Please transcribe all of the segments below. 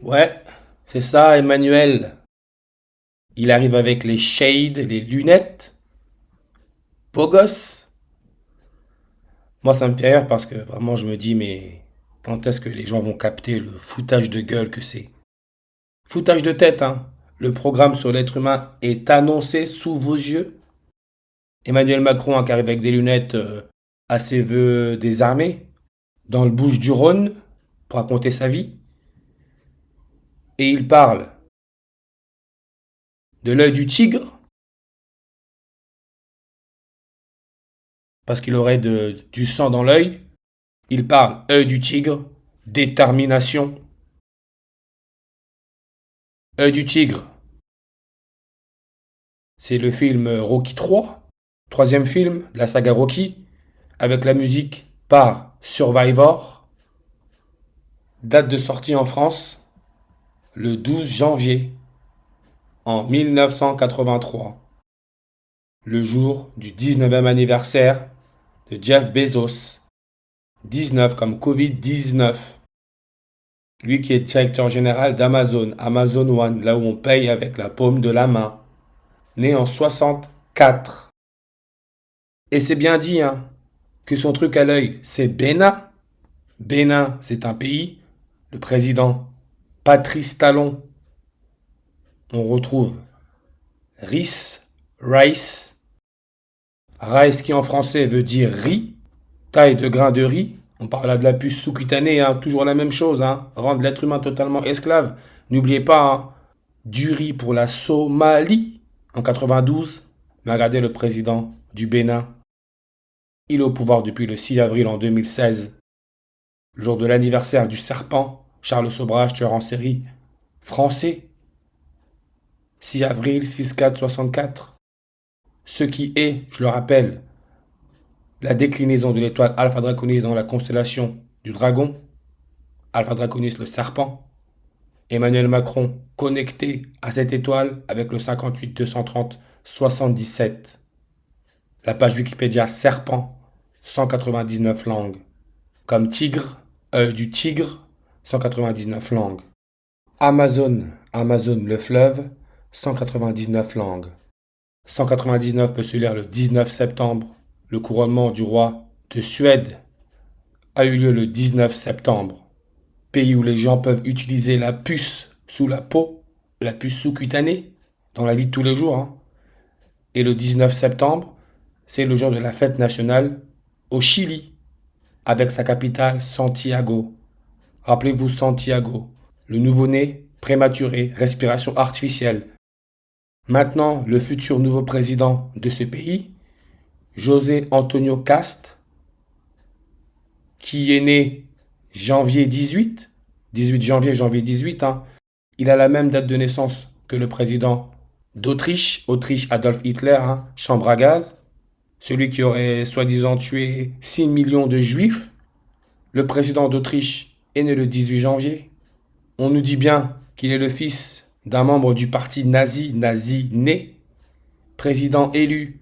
Ouais, c'est ça, Emmanuel. Il arrive avec les shades, les lunettes, beau gosse. Moi, ça me fait rire parce que vraiment, je me dis, mais quand est-ce que les gens vont capter le foutage de gueule que c'est? Foutage de tête, hein. Le programme sur l'être humain est annoncé sous vos yeux. Emmanuel Macron qui arrive avec des lunettes à ses vœux désarmés, dans le bouche du Rhône, pour raconter sa vie. Et il parle de l'œil du tigre, parce qu'il aurait du sang dans l'œil. Il parle œil du tigre, détermination. Œil du tigre, c'est le film Rocky 3, troisième film de la saga Rocky, avec la musique par Survivor. Date de sortie en France, le 12 janvier en 1983, le jour du 19e anniversaire de Jeff Bezos, 19 comme Covid-19. Lui qui est directeur général d'Amazon, Amazon One, là où on paye avec la paume de la main. Né en 64. Et c'est bien dit, hein, que son truc à l'œil, c'est Bénin. Bénin, c'est un pays. Le président Patrice Talon, on retrouve Rice. Rice qui en français veut dire riz, taille de grain de riz. On parle là de la puce sous-cutanée, hein, toujours la même chose, hein, rendre l'être humain totalement esclave. N'oubliez pas, hein, du riz pour la Somalie en 92. Mais regardez le président du Bénin. Il est au pouvoir depuis le 6 avril en 2016, le jour de l'anniversaire du serpent, Charles Sobrage, tueur en série, français. 6 avril 64. Ce qui est, je le rappelle, la déclinaison de l'étoile Alpha Draconis dans la constellation du dragon, Alpha Draconis le serpent. Emmanuel Macron connecté à cette étoile avec le 58 230 77. La page Wikipédia serpent, 199 langues. Comme tigre, œil du tigre, 199 langues. Amazon le fleuve, 199 langues. 199 peut se lire le 19 septembre. Le couronnement du roi de Suède a eu lieu le 19 septembre. Pays où les gens peuvent utiliser la puce sous la peau, la puce sous-cutanée, dans la vie de tous les jours, hein. Et le 19 septembre, c'est le jour de la fête nationale au Chili, avec sa capitale Santiago. Rappelez-vous Santiago, le nouveau-né, prématuré, respiration artificielle. Maintenant, le futur nouveau président de ce pays, José Antonio Cast, qui est né janvier 18, 18 janvier, janvier 18, hein, il a la même date de naissance que le président d'Autriche, Autriche Adolf Hitler, hein, chambre à gaz, celui qui aurait soi-disant tué 6 millions de juifs. Le président d'Autriche est né le 18 janvier. On nous dit bien qu'il est le fils d'un membre du parti nazi né, président élu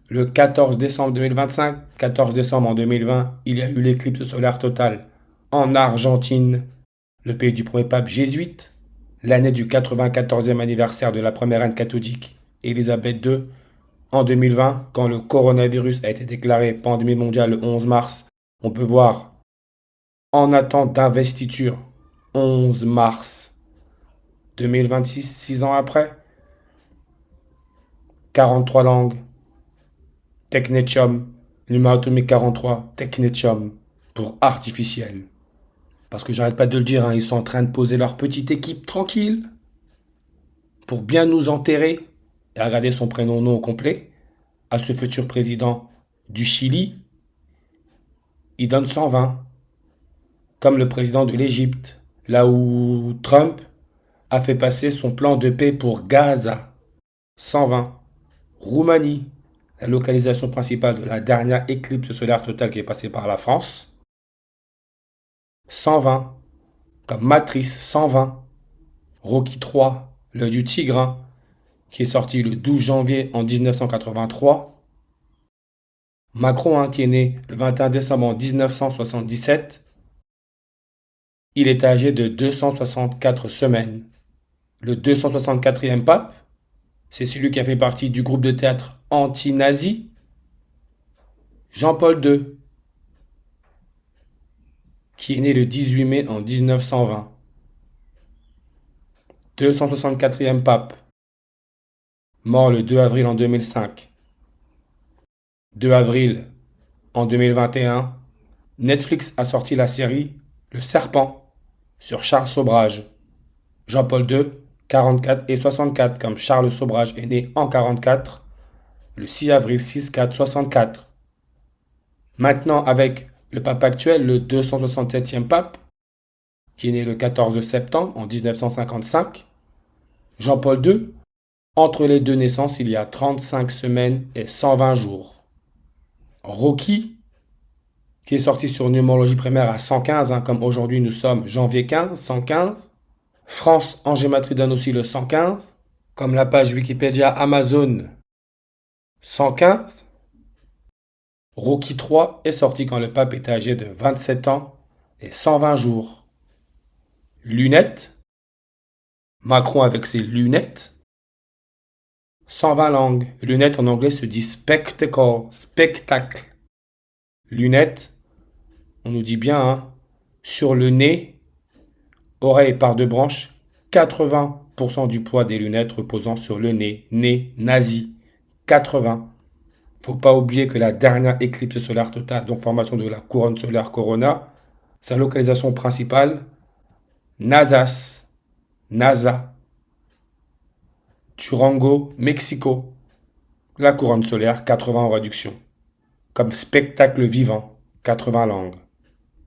le 14 décembre 2025. 14 décembre en 2020, il y a eu l'éclipse solaire totale en Argentine, le pays du premier pape jésuite, l'année du 94e anniversaire de la première reine catholique, Élisabeth II, en 2020, quand le coronavirus a été déclaré pandémie mondiale le 11 mars. On peut voir en attente d'investiture, 11 mars 2026, 6 ans après, 43 langues, technetium, numéro atomique 43, technetium, pour artificiel. Parce que j'arrête pas de le dire, hein, ils sont en train de poser leur petite équipe tranquille pour bien nous enterrer. Et regardez son prénom non au complet à ce futur président du Chili. Il donne 120, comme le président de l'Égypte, là où Trump a fait passer son plan de paix pour Gaza. 120. Roumanie, la localisation principale de la dernière éclipse solaire totale qui est passée par la France. 120. Comme Matrice, 120. Rocky 3, l'œil du tigre, hein, qui est sorti le 12 janvier en 1983. Macron, hein, qui est né le 21 décembre en 1977. Il est âgé de 264 semaines. Le 264e pape, c'est celui qui a fait partie du groupe de théâtre anti-nazi, Jean-Paul II, qui est né le 18 mai en 1920. 264e pape, mort le 2 avril en 2005. 2 avril en 2021, Netflix a sorti la série Le Serpent sur Charles Sobrage. Jean-Paul II, 44 et 64, comme Charles Sobrage est né en 44, le 6 avril 6-4-64. Maintenant, avec le pape actuel, le 267e pape, qui est né le 14 septembre en 1955, Jean-Paul II, entre les deux naissances, il y a 35 semaines et 120 jours. Rocky, qui est sorti sur numérologie primaire à 115, comme aujourd'hui nous sommes janvier 15, 115. France en gématrie donne aussi le 115, comme la page Wikipédia Amazon 115. Rocky 3 est sorti quand le pape était âgé de 27 ans et 120 jours. Lunettes, Macron avec ses lunettes. 120 langues. Lunettes en anglais se dit spectacle, spectacle. Lunettes, on nous dit bien, sur le nez, oreille par deux branches, 80% du poids des lunettes reposant sur le nez. Nez nazi, 80. Faut pas oublier que la dernière éclipse solaire totale, donc formation de la couronne solaire Corona, sa localisation principale, NASA, Durango, Mexico. La couronne solaire, 80 en réduction. Comme spectacle vivant, 80 langues.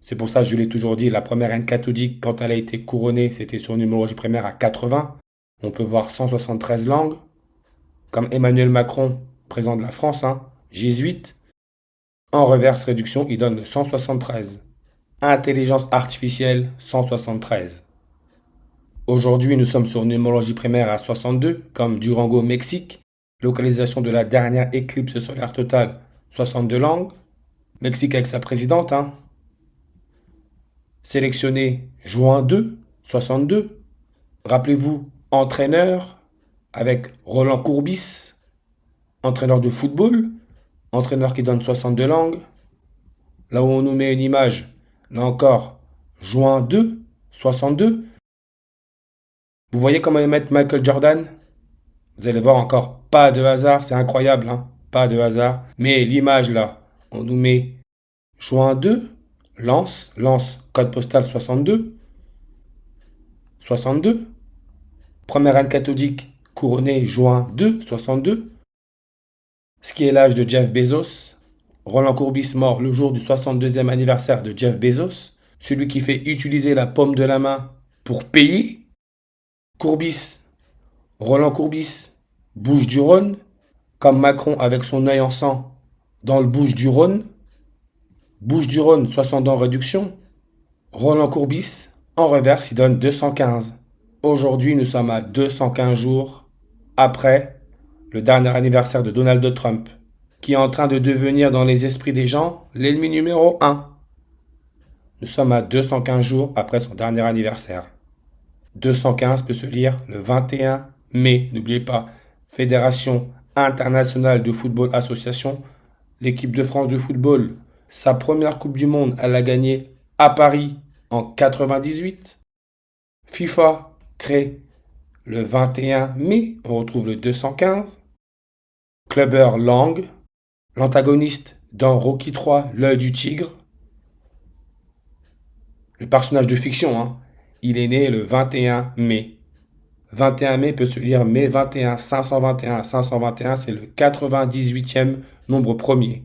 C'est pour ça que je l'ai toujours dit, la première reine catholique, quand elle a été couronnée, c'était sur numérologie primaire à 80. On peut voir 173 langues. Comme Emmanuel Macron, président de la France, jésuite. En reverse réduction, il donne le 173. Intelligence artificielle, 173. Aujourd'hui, nous sommes sur numérologie primaire à 62, comme Durango, Mexique. Localisation de la dernière éclipse solaire totale, 62 langues. Mexique avec sa présidente, Sélectionné juin 2, 62. Rappelez-vous, entraîneur avec Roland Courbis, entraîneur de football, entraîneur qui donne 62 langues. Là où on nous met une image, là encore, juin 2, 62. Vous voyez comment ils mettent Michael Jordan? Vous allez voir encore, pas de hasard, c'est incroyable, pas de hasard. Mais l'image là, on nous met juin 2, Lens, code postal 62. 62. Première reine catholique couronnée juin 2, 62. Ce qui est l'âge de Jeff Bezos. Roland Courbis mort le jour du 62e anniversaire de Jeff Bezos. Celui qui fait utiliser la paume de la main pour payer. Courbis, Roland Courbis, Bouches-du-Rhône, comme Macron avec son œil en sang dans le Bouches-du-Rhône. Bouches-du-Rhône, 60 ans réduction. Roland Courbis, en reverse, il donne 215. Aujourd'hui, nous sommes à 215 jours après le dernier anniversaire de Donald Trump, qui est en train de devenir dans les esprits des gens l'ennemi numéro 1. Nous sommes à 215 jours après son dernier anniversaire. 215 peut se lire le 21 mai. N'oubliez pas, Fédération internationale de football association, l'équipe de France de football, sa première Coupe du Monde, elle l'a gagnée à Paris en 98. FIFA crée le 21 mai, on retrouve le 215. Clubber Lang, l'antagoniste dans Rocky 3, l'œil du tigre. Le personnage de fiction, il est né le 21 mai. 21 mai peut se lire mai 21, 521. 521, c'est le 98e nombre premier.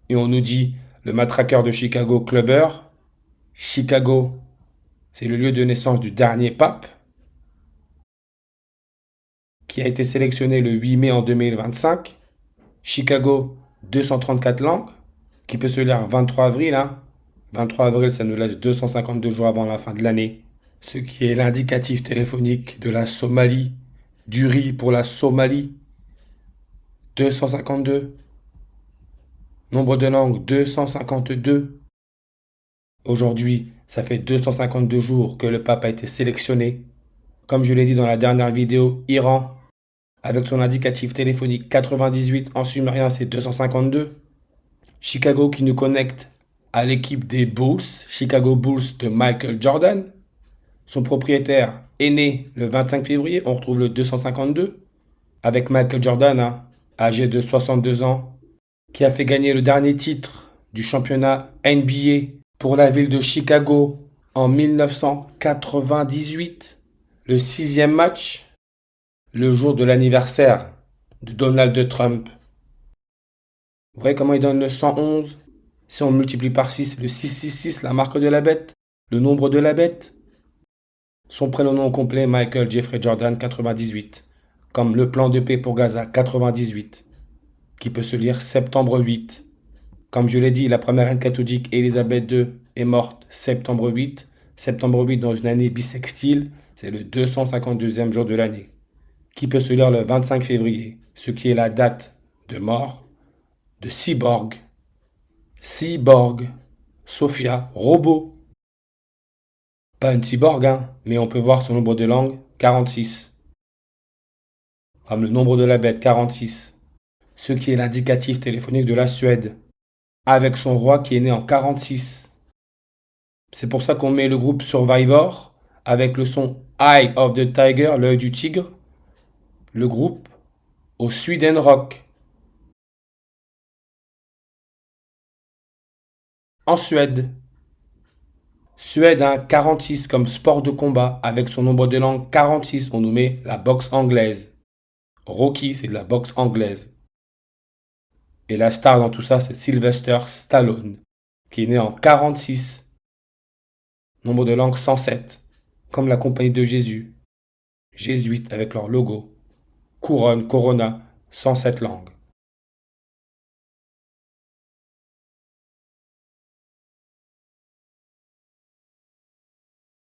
Et on nous dit le matraqueur de Chicago, Clubber. Chicago, c'est le lieu de naissance du dernier pape, qui a été sélectionné le 8 mai en 2025. Chicago, 234 langues, qui peut se lire 23 avril. 23 avril, ça nous laisse 252 jours avant la fin de l'année. Ce qui est l'indicatif téléphonique de la Somalie, du riz pour la Somalie. 252. Nombre de langues, 252. Aujourd'hui, Ça fait 252 jours que le pape a été sélectionné. Comme je l'ai dit dans la dernière vidéo, Iran, avec son indicatif téléphonique 98, en sumérien c'est 252. Chicago qui nous connecte à l'équipe des Bulls, Chicago Bulls de Michael Jordan. Son propriétaire est né le 25 février, on retrouve le 252, avec Michael Jordan, âgé de 62 ans, qui a fait gagner le dernier titre du championnat NBA pour la ville de Chicago en 1998, le sixième match, le jour de l'anniversaire de Donald Trump. Vous voyez comment il donne le 111? Si on multiplie par 6, le 666, la marque de la bête, le nombre de la bête. Son prénom non complet, Michael Jeffrey Jordan, 98. Comme le plan de paix pour Gaza, 98. Qui peut se lire septembre 8. Comme je l'ai dit, la première reine catholique, Élisabeth II, est morte septembre 8. Septembre 8 dans une année bissextile, c'est le 252e jour de l'année. Qui peut se lire le 25 février, ce qui est la date de mort de Cyborg. Cyborg. Sophia, robot. Pas une cyborg, mais on peut voir son nombre de langues, 46. Comme le nombre de la bête, 46. Ce qui est l'indicatif téléphonique de la Suède, avec son roi qui est né en 46. C'est pour ça qu'on met le groupe Survivor, avec le son Eye of the Tiger, l'œil du tigre, le groupe, au Sweden Rock. En Suède. Suède a 46 comme sport de combat, avec son nombre de langues 46, on nous met la boxe anglaise. Rocky, c'est de la boxe anglaise. Et la star dans tout ça, c'est Sylvester Stallone, qui est né en 46. Nombre de langues 107, comme la compagnie de Jésus. Jésuites avec leur logo. Couronne, Corona, 107 langues.